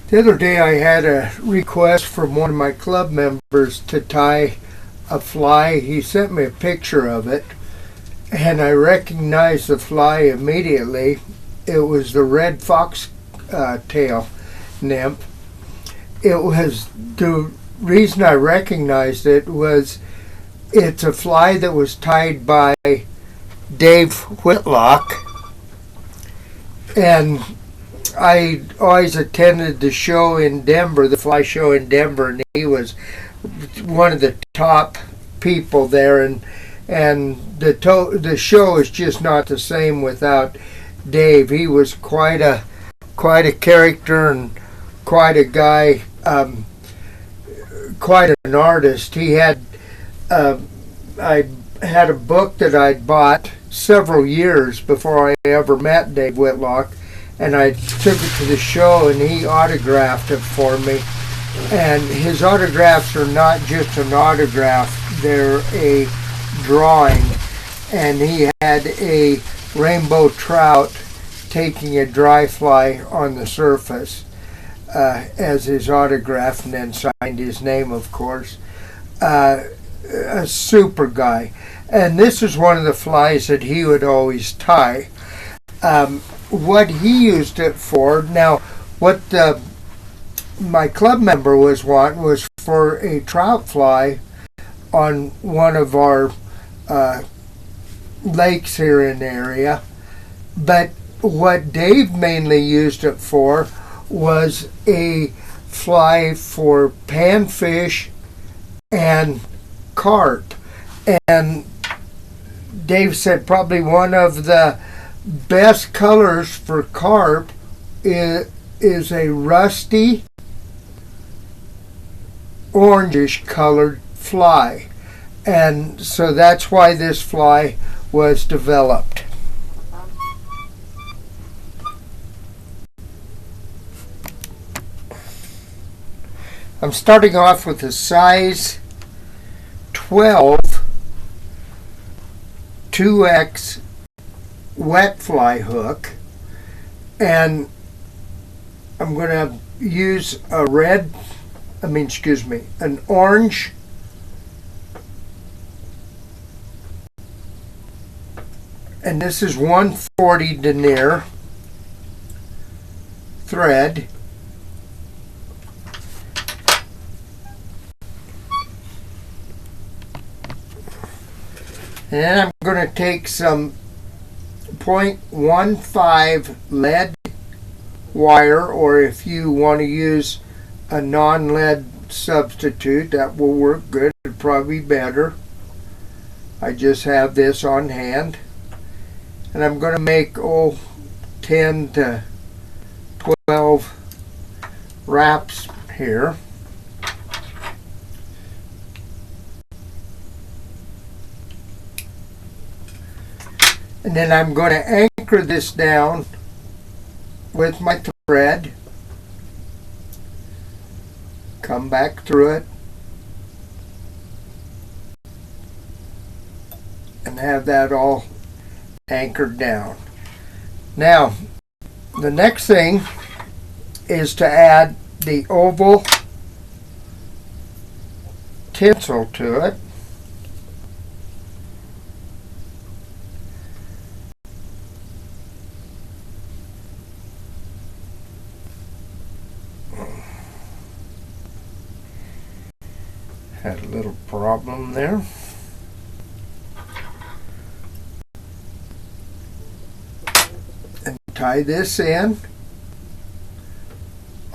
The other day I had a request from one of my club members to tie a fly. He sent me a picture of it, and I recognized the fly immediately. It was the red fox tail nymph. It was the reason I recognized it was it's a fly that was tied by Dave Whitlock, and I always attended the show in Denver, the fly show in Denver, and he was one of the top people there, and the show is just not the same without Dave. He was quite a character and quite a guy, quite an artist. He had I had a book that I'd bought several years before I ever met Dave Whitlock, and I took it to the show and he autographed it for me. And his autographs are not just an autograph, they're a drawing. And he had a rainbow trout taking a dry fly on the surface as his autograph, and then signed his name, of course. A super guy. And this is one of the flies that he would always tie. What he used it for, now what my club member was wanting was for a trout fly on one of our lakes here in the area. But what Dave mainly used it for was a fly for panfish and carp. And Dave said probably one of the best colors for carp is a rusty orangish colored fly, and so that's why this fly was developed. I'm starting off with a size 12 2X wet fly hook, and I'm going to use an orange and this is 140 denier thread. And then I'm going to take some 0.15 lead wire, or if you want to use a non-lead substitute, that will work good. It'd probably be better. I just have this on hand, and I'm going to make 10 to 12 wraps here. And then I'm going to anchor this down with my thread, come back through it, and have that all anchored down. Now, the next thing is to add the oval tinsel to it. Had a little problem there. And tie this in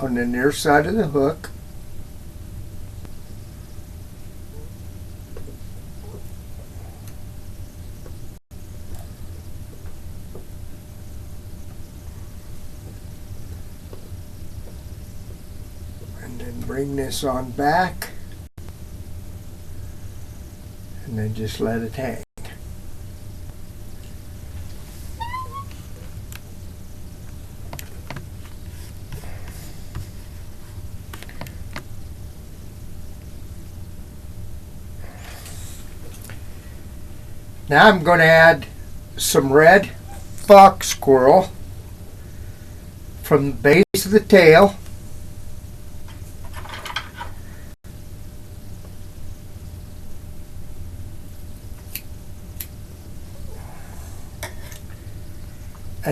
on the near side of the hook. And then bring this on back. And then just let it hang. Now I'm going to add some red fox squirrel from the base of the tail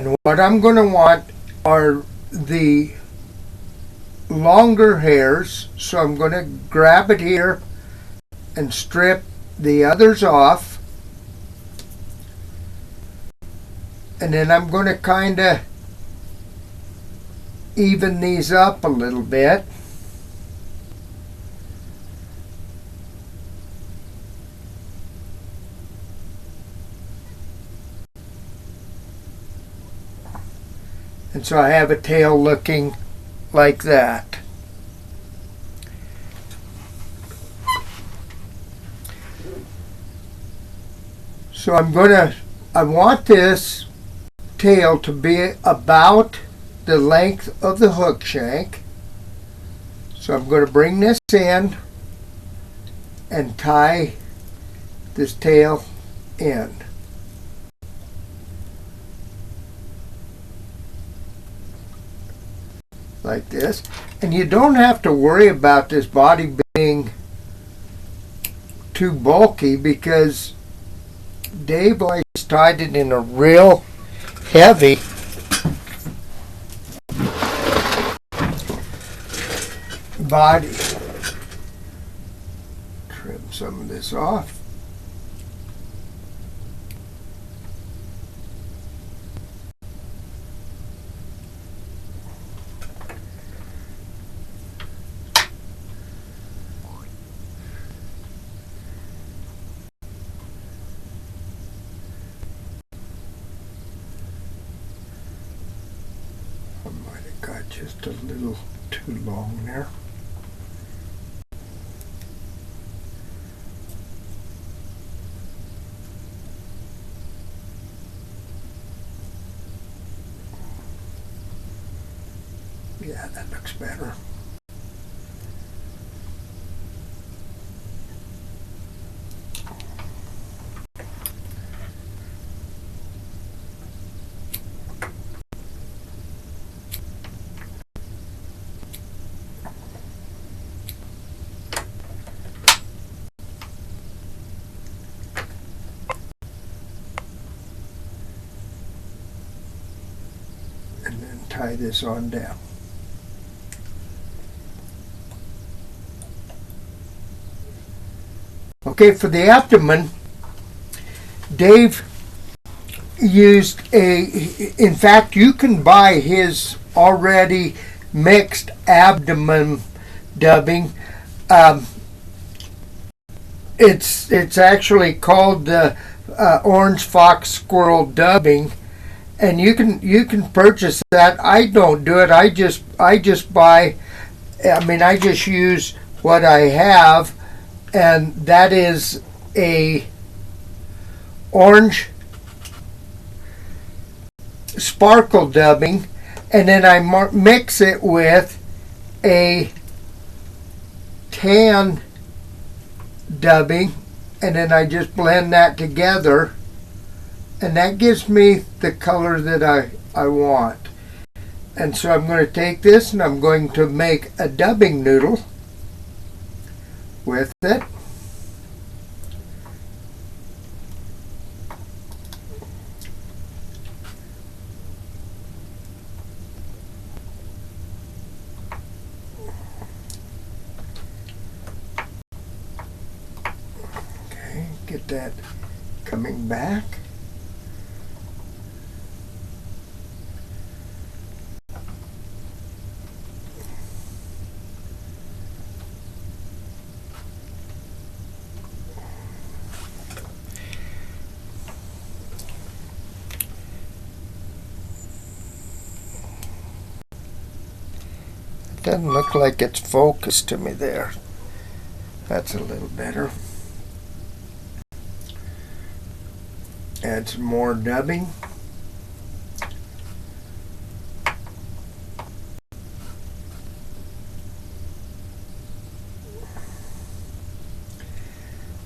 And what I'm going to want are the longer hairs, so I'm going to grab it here and strip the others off. And then I'm going to kind of even these up a little bit. And so I have a tail looking like that. So I want this tail to be about the length of the hook shank. So I'm going to bring this in and tie this tail in. Like this. And you don't have to worry about this body being too bulky, because Dave always tied it in a real heavy body. Trim some of this off. Got just a little too long there. Yeah, that looks better. And then tie this on down. Okay, for the abdomen, Dave used in fact, you can buy his already mixed abdomen dubbing. It's actually called the Orange Fox Squirrel dubbing. And you can purchase that. I don't do it. I just buy. I just use what I have, and that is a orange sparkle dubbing, and then I mix it with a tan dubbing, and then I just blend that together. And that gives me the color that I want. And so I'm going to take this and I'm going to make a dubbing noodle with it. Okay, get that coming back. Doesn't look like it's focused to me there. That's a little better. Add some more dubbing.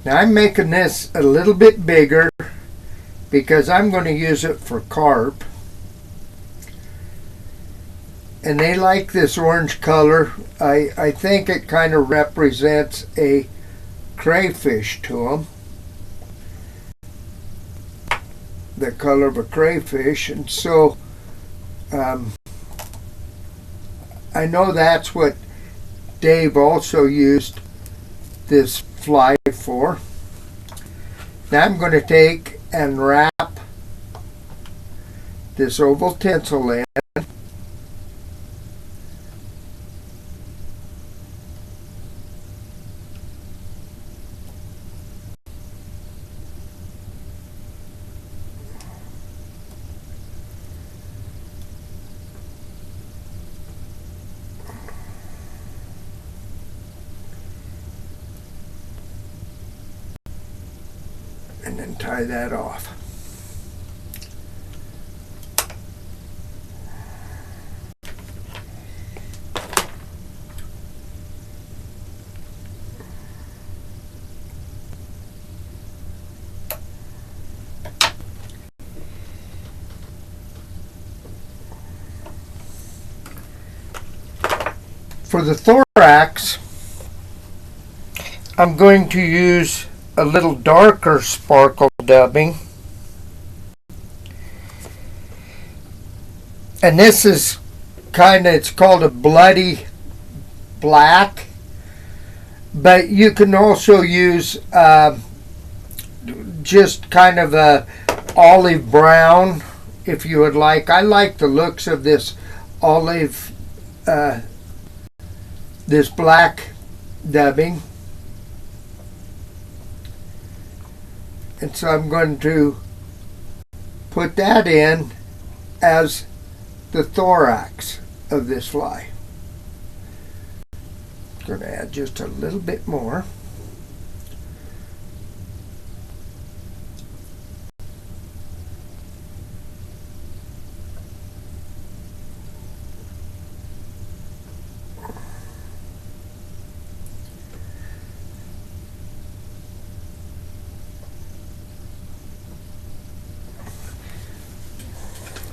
Now I'm making this a little bit bigger because I'm going to use it for carp. And they like this orange color. I think it kind of represents a crayfish to them. The color of a crayfish. And so Um, I know that's what Dave also used this fly for. Now I'm going to take and wrap this oval tinsel in. And then tie that off. For the thorax, I'm going to use a little darker sparkle dubbing. And this is it's called a bloody black. But you can also use just kind of a olive brown if you would like. I like the looks of this olive, this black dubbing. And so I'm going to put that in as the thorax of this fly. I'm going to add just a little bit more.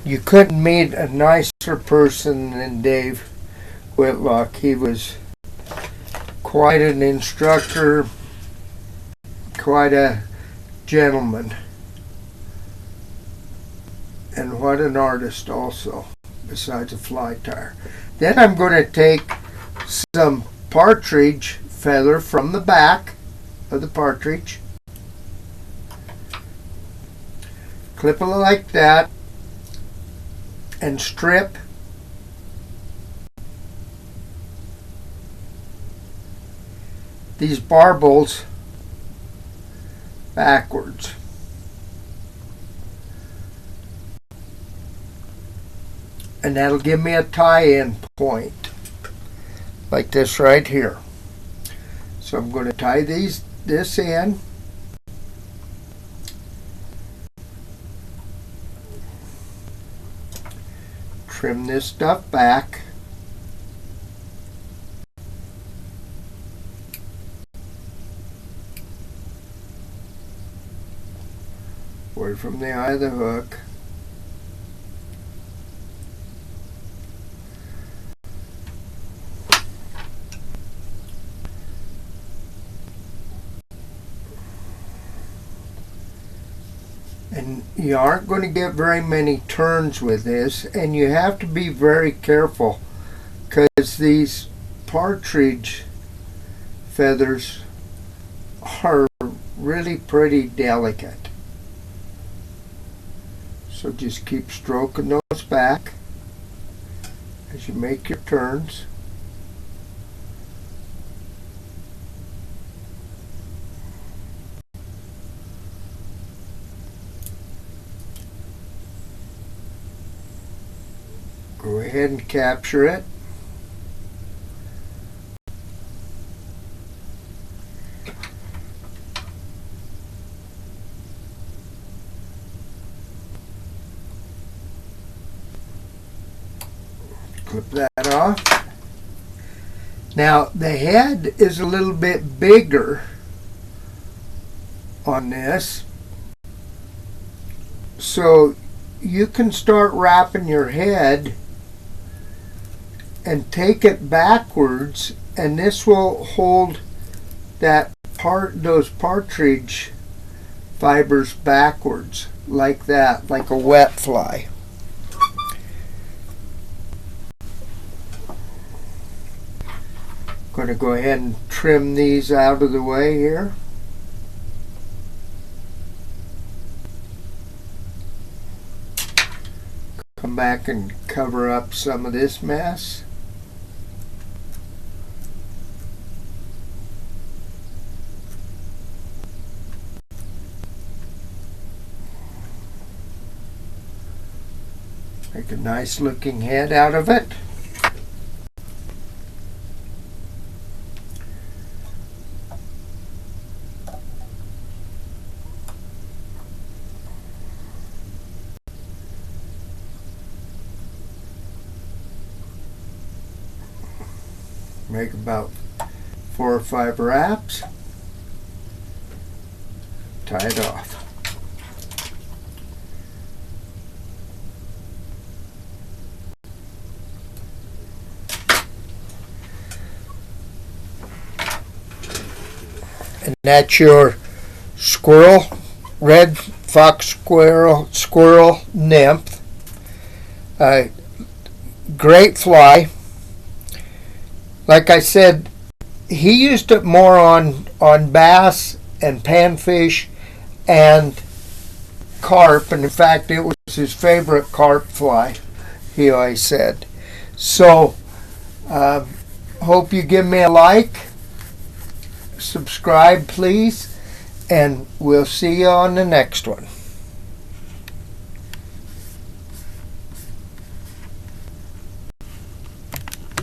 You couldn't meet a nicer person than Dave Whitlock. He was quite an instructor, quite a gentleman, and what an artist also, besides a fly tire. Then I'm going to take some partridge feather from the back of the partridge, clip it like that, and strip these barbels backwards. And that'll give me a tie-in point like this right here. So I'm going to tie this in. Trim this stuff back. Away from the eye of the hook. And you aren't going to get very many turns with this, and you have to be very careful because these partridge feathers are really pretty delicate. So just keep stroking those back as you make your turns. Go ahead and capture it. Clip that off. Now the head is a little bit bigger on this, so you can start wrapping your head and take it backwards, and this will hold those partridge fibers backwards like that, like a wet fly. Going to go ahead and trim these out of the way here. Come back and cover up some of this mess. Make a nice looking head out of it. Make about 4 or 5 wraps. Tie it off. And that's your squirrel, red fox squirrel nymph. Great fly. Like I said, he used it more on bass and panfish and carp, and in fact it was his favorite carp fly, he always said. So hope you give me a like, subscribe please, and we'll see you on the next one.